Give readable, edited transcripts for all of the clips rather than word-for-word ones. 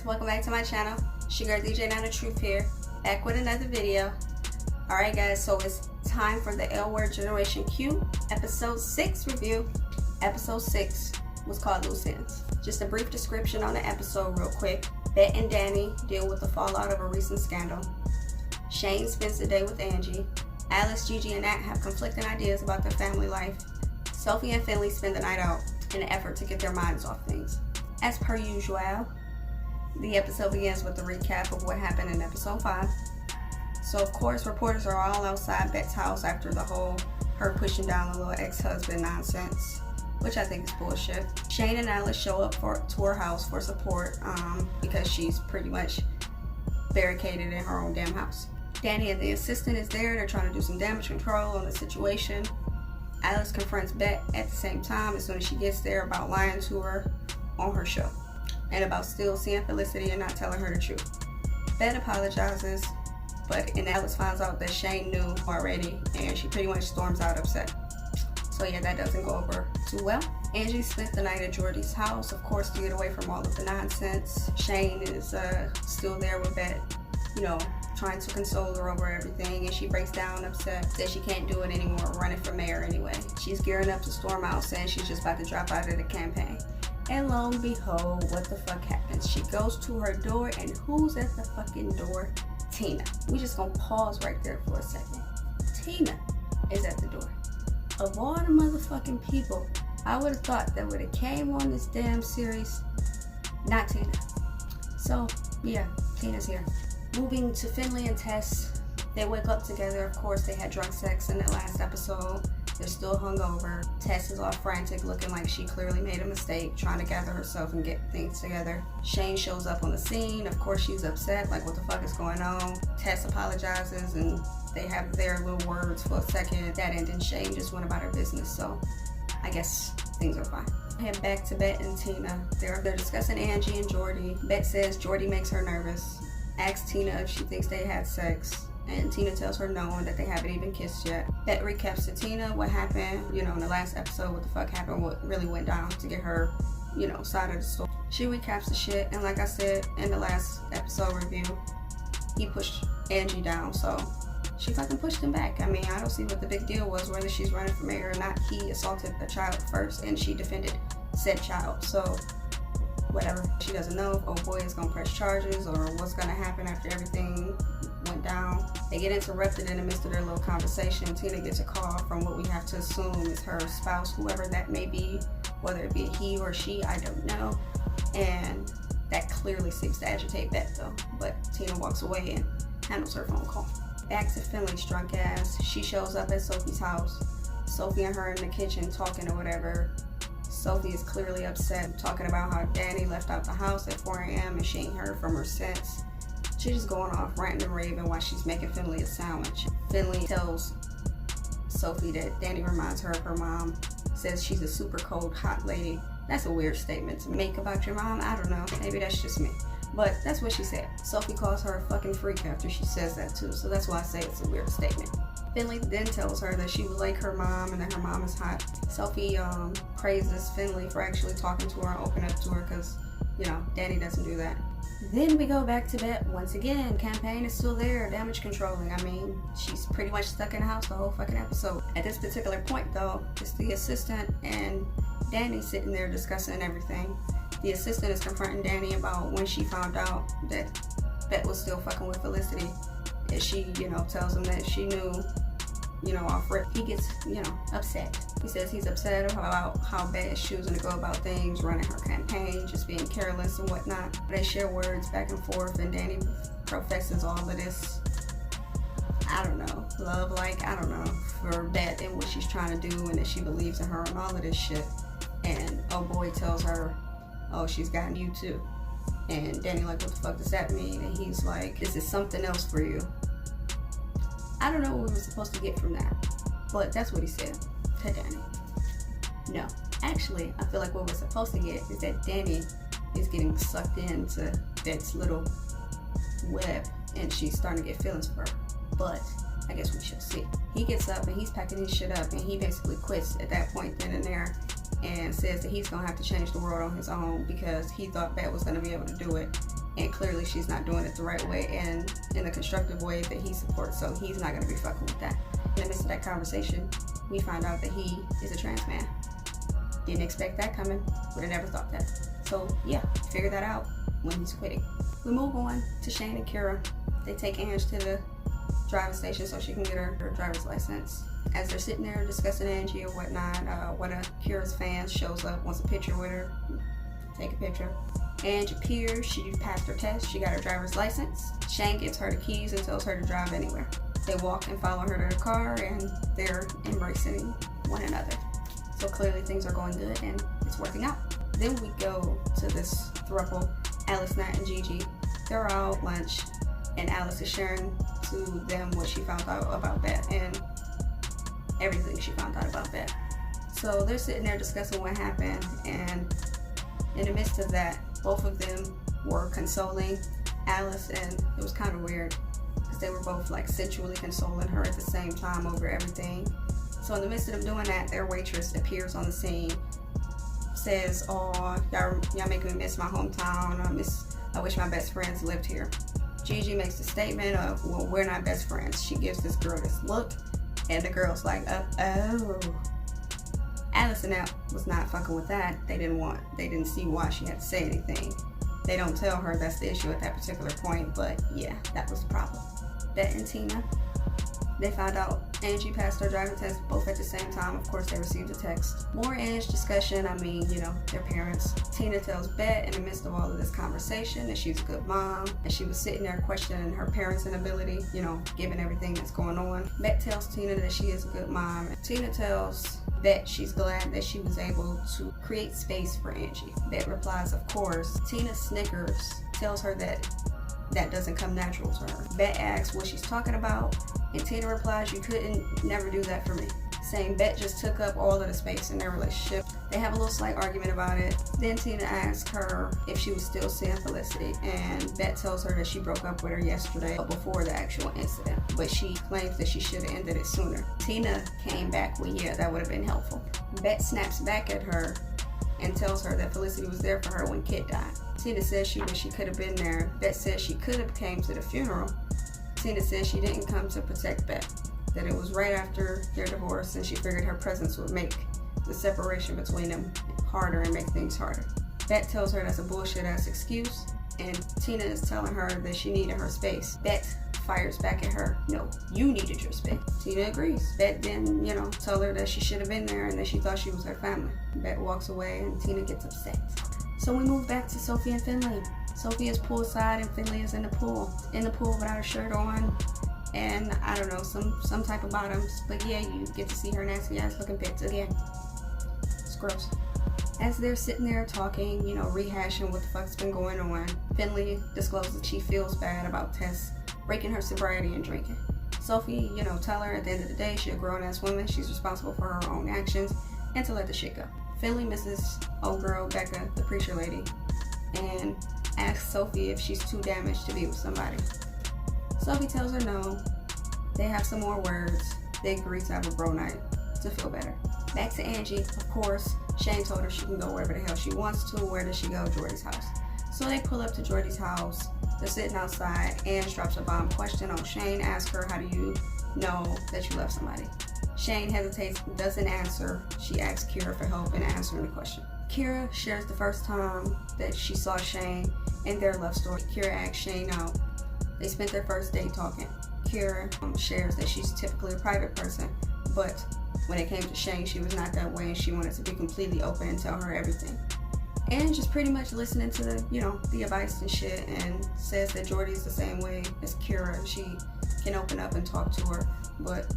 welcome back to my channel. It's your girl DJ Now the Truth here, back with another video. Alright guys, so it's time for the L Word Generation Q episode 6 review. Episode 6 was called Loose Ends. Just a brief description on the episode real quick. Bet and Danny deal with the fallout of a recent scandal. Shane spends the day with Angie. Alice, Gigi, and Nat have conflicting ideas about their family life. Sophie and Finley spend the night out in an effort to get their minds off things. As per usual, the episode begins with a recap of what happened in episode 5. So of course, reporters are all outside Bet's house after the whole her pushing down the little ex-husband nonsense, which I think is bullshit. Shane and Alice show up to her house for support because she's pretty much barricaded in her own damn house. Danny and the assistant is there. They're trying to do some damage control on the situation. Alice confronts Bet at the same time as soon as she gets there about lying to her on her show and about still seeing Felicity and not telling her the truth. Bet apologizes, and Alice finds out that Shane knew already, and she pretty much storms out upset. So yeah, that doesn't go over too well. Angie spent the night at Jordy's house, of course, to get away from all of the nonsense. Shane is still there with Bet, trying to console her over everything, and she breaks down upset that she can't do it anymore, running for mayor anyway. She's gearing up to storm out, saying she's just about to drop out of the campaign. And lo and behold, what the fuck happens? She goes to her door, and who's at the fucking door? Tina. We just gonna pause right there for a second. Tina is at the door. Of all the motherfucking people, I would have thought that would have came on this damn series, not Tina. So yeah, Tina's here. Moving to Finley and Tess, they wake up together. Of course, they had drunk sex in the last episode. They're still hungover. Tess is all frantic, looking like she clearly made a mistake, trying to gather herself and get things together. Shane shows up on the scene. Of course, she's upset, like what the fuck is going on. Tess apologizes, and they have their little words for a second. That ended. Shane just went about her business, so I guess things are fine. Head back to Bet and Tina. They're discussing Angie and Jordy. Bet says Jordy makes her nervous. Asks Tina if she thinks they had sex, and Tina tells her no and that they haven't even kissed yet. Bet recaps to Tina what happened, in the last episode, what the fuck happened, what really went down to get her, side of the story. She recaps the shit, and like I said in the last episode review, he pushed Angie down, so she fucking pushed him back. I mean, I don't see what the big deal was, whether she's running for mayor or not. He assaulted a child first, and she defended said child, so whatever. She doesn't know if old boy is gonna press charges or what's gonna happen after everything went down. They get interrupted in the midst of their little conversation. Tina gets a call from what we have to assume is her spouse, whoever that may be, whether it be he or she, I don't know. And that clearly seems to agitate Bet though. But Tina walks away and handles her phone call. Back to Finley's drunk ass. She shows up at Sophie's house. Sophie and her in the kitchen talking or whatever. Sophie is clearly upset, talking about how Danny left out the house at 4 a.m. and she ain't heard from her since. She's just going off ranting and raving while she's making Finley a sandwich. Finley tells Sophie that Danny reminds her of her mom, says she's a super cold, hot lady. That's a weird statement to make about your mom. I don't know, maybe that's just me. But that's what she said. Sophie calls her a fucking freak after she says that too, so that's why I say it's a weird statement. Finley then tells her that she was like her mom and that her mom is hot. Sophie praises Finley for actually talking to her and opening up to her because, Danny doesn't do that. Then we go back to Bet once again. Campaign is still there, damage controlling. I mean, she's pretty much stuck in the house the whole fucking episode. At this particular point though, it's the assistant and Danny sitting there discussing everything. The assistant is confronting Danny about when she found out that Bet was still fucking with Felicity. And she, tells him that she knew, off rip. He gets, upset. He says he's upset about how Bet is choosing to go about things, running her campaign, just being careless and whatnot. They share words back and forth, and Danny professes all of this, I don't know, love, for Bet and what she's trying to do, and that she believes in her and all of this shit. And oh boy tells her, oh, she's gotten you too. And Danny like, what the fuck does that mean? And he's like, this is something else for you. I don't know what we were supposed to get from that, but that's what he said to Danny. No, actually, I feel like what we're supposed to get is that Danny is getting sucked into Bet's little web, and she's starting to get feelings for her. But I guess we shall see. He gets up and he's packing his shit up, and he basically quits at that point then and there. and says that he's gonna have to change the world on his own because he thought Bet was gonna be able to do it, and clearly she's not doing it the right way and in a constructive way that he supports, so he's not going to be fucking with that. In the midst of that conversation, we find out that he is a trans man. Didn't expect that coming, would have never thought that. So yeah, figure that out when he's quitting. We move on to Shane and Kira. They take Ange to the driving station so she can get her driver's license. As they're sitting there discussing Angie or whatnot, one of Kira's fans shows up, wants a picture with her. Take a picture. Angie appears, she passed her test, she got her driver's license. Shane gives her the keys and tells her to drive anywhere. They walk and follow her to the car, and they're embracing one another. So clearly things are going good and it's working out. Then we go to this throuple, Alice, Nat, and Gigi. They're out lunch, and Alice is sharing to them what she found out about that and everything she found out about that. So they're sitting there discussing what happened, and in the midst of that, both of them were consoling Alice, and it was kind of weird because they were both like sensually consoling her at the same time over everything. So in the midst of them doing that, their waitress appears on the scene, says, "Oh, y'all making me miss my hometown. I wish my best friends lived here." Gigi makes the statement of, "Well, we're not best friends." She gives this girl this look, and the girl's like, "Oh." Alice and Nat was not fucking with that. They didn't see why she had to say anything. They don't tell her that's the issue at that particular point, but yeah, that was the problem. Bet and Tina, they found out Angie passed her driving test both at the same time. Of course, they received a text. More Ange discussion. I mean, their parents. Tina tells Bet in the midst of all of this conversation that she's a good mom, and she was sitting there questioning her parents' inability, given everything that's going on. Bet tells Tina that she is a good mom. Tina tells Bet she's glad that she was able to create space for Angie. Bet replies, "Of course." Tina snickers, tells her that doesn't come natural to her. Bet asks what she's talking about, and Tina replies, "You couldn't never do that for me," saying Bet just took up all of the space in their relationship. They have a little slight argument about it. Then Tina asks her if she was still seeing Felicity, and Bet tells her that she broke up with her yesterday before the actual incident, but she claims that she should have ended it sooner. Tina came back with, "Yeah, that would have been helpful." Bet snaps back at her and tells her that Felicity was there for her when Kit died. Tina says she wished she could have been there. Bet says she could have came to the funeral. Tina says she didn't come to protect Bet, that it was right after their divorce, and she figured her presence would make the separation between them harder and make things harder. Bet tells her that's a bullshit ass excuse, and Tina is telling her that she needed her space. Bet fires back at her, "No, you needed your space." Tina agrees. Bet then, tell her that she should have been there and that she thought she was her family. Bet walks away and Tina gets upset. So we move back to Sophie and Finley. Sophie is poolside and Finley is in the pool. In the pool without her shirt on, and I don't know, some type of bottoms. But yeah, you get to see her nasty ass looking pics again. It's gross. As they're sitting there talking, rehashing what the fuck's been going on, Finley discloses that she feels bad about Tess breaking her sobriety and drinking. Sophie, tell her at the end of the day, she's a grown-ass woman, she's responsible for her own actions, and to let the shit go. Finley misses old girl Becca, the preacher lady, and asks Sophie if she's too damaged to be with somebody. Sophie tells her no. They have some more words. They agree to have a bro night to feel better. Back to Angie. Of course, Shane told her she can go wherever the hell she wants to. Where does she go? Jordy's house. So they pull up to Jordy's house. They're sitting outside. Ange drops a bomb question on Shane. Asks her, "How do you know that you love somebody?" Shane hesitates, doesn't answer. She asks Kira for help in answering the question. Kira shares the first time that she saw Shane and their love story. Kira asks Shane out. They spent their first day talking. Kira shares that she's typically a private person, but when it came to Shane, she was not that way, and she wanted to be completely open and tell her everything. And just pretty much listening to the advice and shit, and says that Jordy's the same way as Kira. She can open up and talk to her, but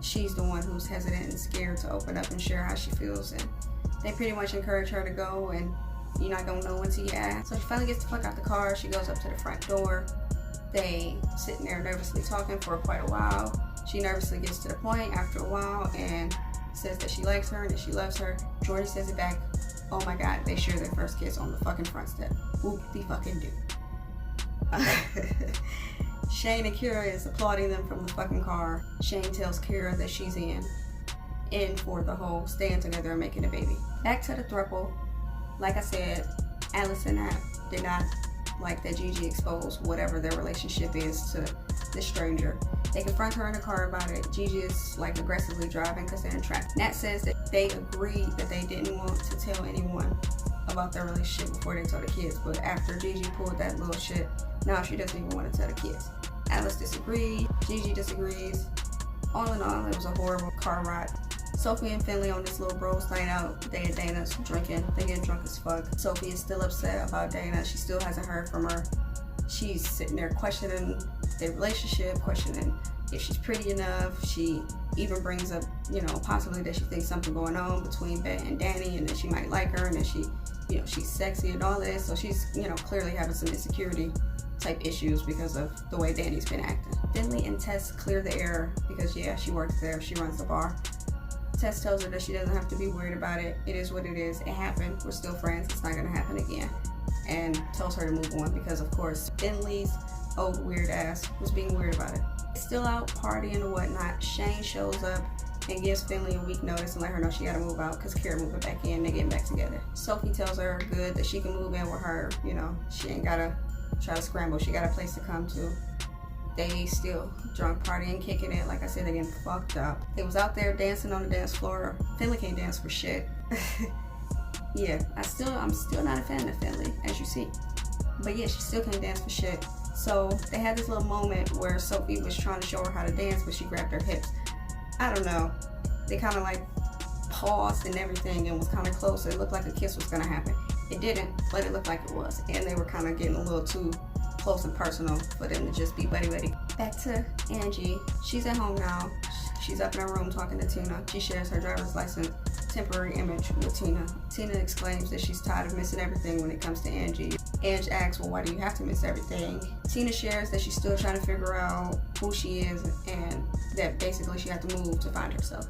she's the one who's hesitant and scared to open up and share how she feels. And they pretty much encourage her to go, and you're not gonna know until you ask. So she finally gets the fuck out the car. She goes up to the front door. They sitting there nervously talking for quite a while. She nervously gets to the point after a while and says that she likes her and that she loves her. Jordy says it back. Oh my god, they share their first kiss on the fucking front step. Whoop the fucking do. Shane and Kira is applauding them from the fucking car. Shane tells Kira that she's in for the whole staying together and making a baby. Back to the throuple. Like I said, Alice and Nat did not like that Gigi exposed whatever their relationship is to this stranger. They confront her in the car about it. Gigi is like aggressively driving because they're in traffic. Nat says that they agreed that they didn't want to tell anyone about their relationship before they told the kids, but after Gigi pulled that little shit, now she doesn't even want to tell the kids. Alice disagreed, Gigi disagrees. All in all, it was a horrible car ride. Sophie and Finley on this little bros night out. They at Dana's drinking. They get drunk as fuck. Sophie is still upset about Dana. She still hasn't heard from her. She's sitting there questioning their relationship, questioning if she's pretty enough. She even brings up, possibly that she thinks something going on between Bette and Danny, and that she might like her, and that she, she's sexy and all this. So she's, clearly having some insecurity type issues because of the way Danny's been acting. Finley and Tess clear the air because, yeah, she works there. She runs the bar. Tess tells her that she doesn't have to be worried about it. It is what it is. It happened. We're still friends. It's not going to happen again. And tells her to move on because, of course, Finley's old weird ass was being weird about it. Still out partying and whatnot. Shane shows up and gives Finley a week notice and let her know she got to move out because Kara moving back in. They're getting back together. Sophie tells her good that she can move in with her. She ain't got to try to scramble. She got a place to come to. They still drunk, partying, kicking it. Like I said, they getting fucked up. They was out there dancing on the dance floor. Finley can't dance for shit. Yeah, I'm still not a fan of Finley, as you see. But yeah, she still can't dance for shit. So they had this little moment where Sophie was trying to show her how to dance, but she grabbed her hips. I don't know. They kind of like paused and everything and was kind of close. It looked like a kiss was gonna happen. It didn't, but it looked like it was. And they were kind of getting a little too close and personal for them to just be buddy-buddy. Back to Angie. She's at home now. She's up in her room talking to Tina. She shares her driver's license temporary image with Tina. Tina exclaims that she's tired of missing everything when it comes to Angie. Ange asks, well, why do you have to miss everything? Tina shares that she's still trying to figure out who she is and that basically she had to move to find herself.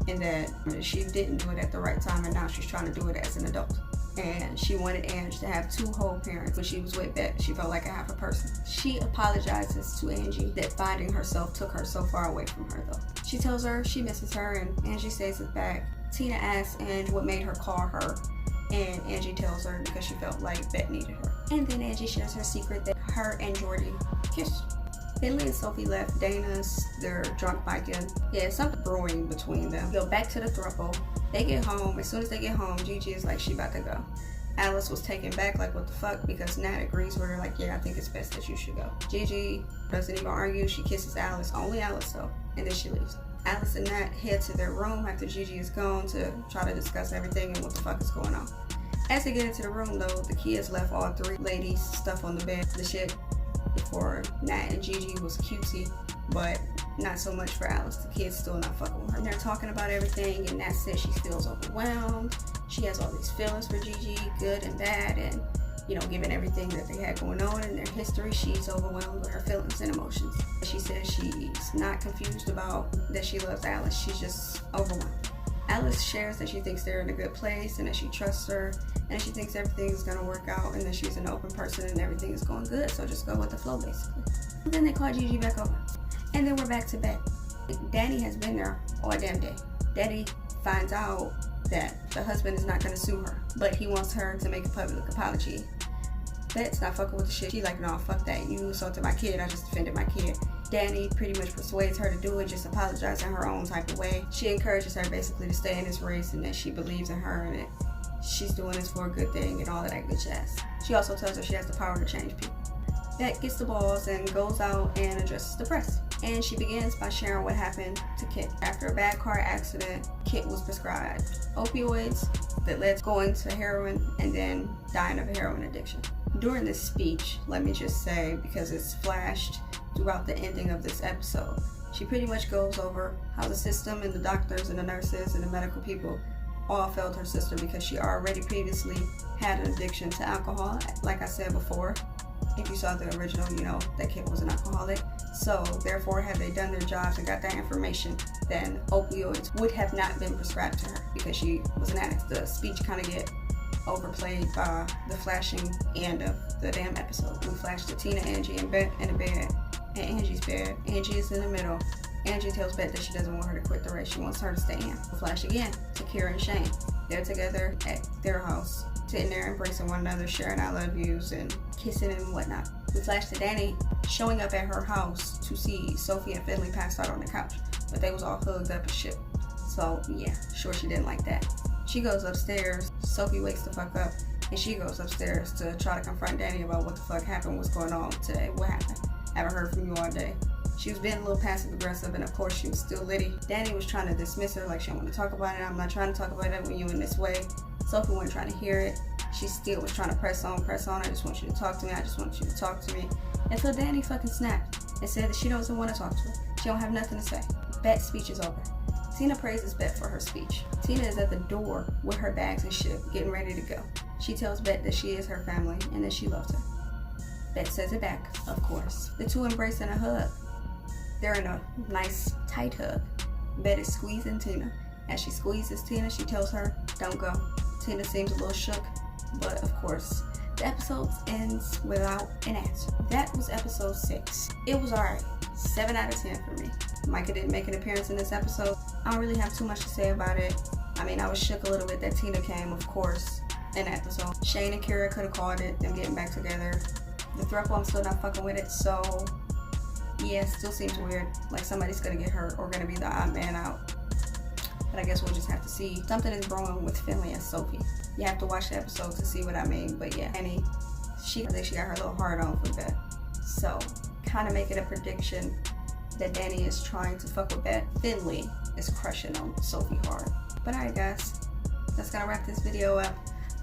And that she didn't do it at the right time and now she's trying to do it as an adult. And she wanted Ange to have 2 whole parents. When she was with Bette, she felt like a half a person. She apologizes to Angie that finding herself took her so far away from her though. She tells her she misses her and Angie says it back. Tina asks Ange what made her call her, and Angie tells her because she felt like Bette needed her. And then Angie shares her secret that her and Jordy kissed. Finley and Sophie left Dana's. They're drunk biking. Yeah, something brewing between them. Go back to the throuple. They get home. As soon as they get home, Gigi is like, she about to go. Alice was taken back, like, what the fuck? Because Nat agrees with her, like, yeah, I think it's best that you should go. Gigi doesn't even argue. She kisses Alice, only Alice though, and then she leaves. Alice and Nat head to their room after Gigi is gone to try to discuss everything and what the fuck is going on. As they get into the room though, the kids left all 3 ladies' stuff on the bed. The shit for Nat and Gigi was cutesy, but not so much for Alice. The kids still not fucking with her. And they're talking about everything, and Nat says she feels overwhelmed. She has all these feelings for Gigi, good and bad, and given everything that they had going on in their history, she's overwhelmed with her feelings and emotions. She says she's not confused about that she loves Alice, she's just overwhelmed. Alice shares that she thinks they're in a good place and that she trusts her and she thinks everything is going to work out and that she's an open person and everything is going good, so just go with the flow basically. And then they call Gigi back over. And then we're back to Bette. Danny has been there all damn day. Danny finds out that the husband is not going to sue her, but he wants her to make a public apology. Bette's not fucking with the shit. She like, no, fuck that. You assaulted my kid. I just defended my kid. Danny pretty much persuades her to do it, just apologize in her own type of way. She encourages her basically to stay in this race and that she believes in her and that she's doing this for a good thing and all of that good jazz. She also tells her she has the power to change people. Bette gets the balls and goes out and addresses the press. And she begins by sharing what happened to Kit. After a bad car accident, Kit was prescribed opioids that led to going to heroin and then dying of a heroin addiction. During this speech, let me just say, because it's flashed throughout the ending of this episode, she pretty much goes over how the system and the doctors and the nurses and the medical people all failed her sister because she already previously had an addiction to alcohol. Like I said before, if you saw the original, you know that Kit was an alcoholic. So therefore, had they done their jobs and got that information, then opioids would have not been prescribed to her because she was an addict. The speech kind of get overplayed by the flashing end of the damn episode. We flashed to Tina, Angie, and Bette in the bed, and Angie's bed. Angie is in the middle. Angie tells Bette that she doesn't want her to quit the race. She wants her to stay in. We flash again to Kira and Shane. They're together at their house sitting there embracing one another, sharing I love yous and kissing and whatnot. We flash to Danny showing up at her house to see Sophie and Finley passed out on the couch, but they was all hugged up and shit. So yeah, sure, she didn't like that. She goes upstairs. Sophie wakes the fuck up, and she goes upstairs to try to confront Danny about what the fuck happened, what's going on today, what happened. Haven't heard from you all day. She was being a little passive aggressive, and of course she was still litty. Danny was trying to dismiss her, like she didn't want to talk about it. I'm not trying to talk about it when you in this way. Sophie wasn't trying to hear it. She still was trying to press on. I just want you to talk to me. I just want you to talk to me. Until Danny fucking snapped and said that she doesn't want to talk to her. She don't have nothing to say. Bet's speech is over. Tina praises Bet for her speech. Tina is at the door with her bags and shit, getting ready to go. She tells Bet that she is her family and that she loves her. Bet says it back, of course. The two embrace in a hug. They're in a nice, tight hug. Bet is squeezing Tina. As she squeezes Tina, she tells her, don't go. Tina seems a little shook, but of course, the episode ends without an answer. That was episode 6. It was alright. 7 out of 10 for me. Micah didn't make an appearance in this episode. I don't really have too much to say about it. I mean, I was shook a little bit that Tina came, of course, in the episode. Shane and Kira could have called it, them getting back together. The throuple, I'm still not fucking with it, so yeah, still seems weird. Like somebody's gonna get hurt or gonna be the odd man out. But I guess we'll just have to see. Something is brewing with Finley and Sophie. You have to watch the episode to see what I mean. But yeah, Annie, I think she got her little heart on for Bet. So, kind of making a prediction that Danny is trying to fuck with Bet. Finley is crushing on Sophie hard. But alright guys, that's gonna wrap this video up.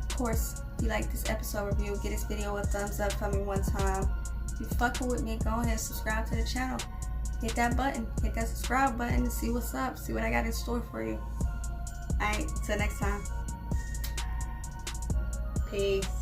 Of course, if you like this episode review, give this video a thumbs up for me one time. If you fucking with me, go ahead and subscribe to the channel. Hit that button, hit that subscribe button to see what's up, see what I got in store for you. Alright, till next time. Peace.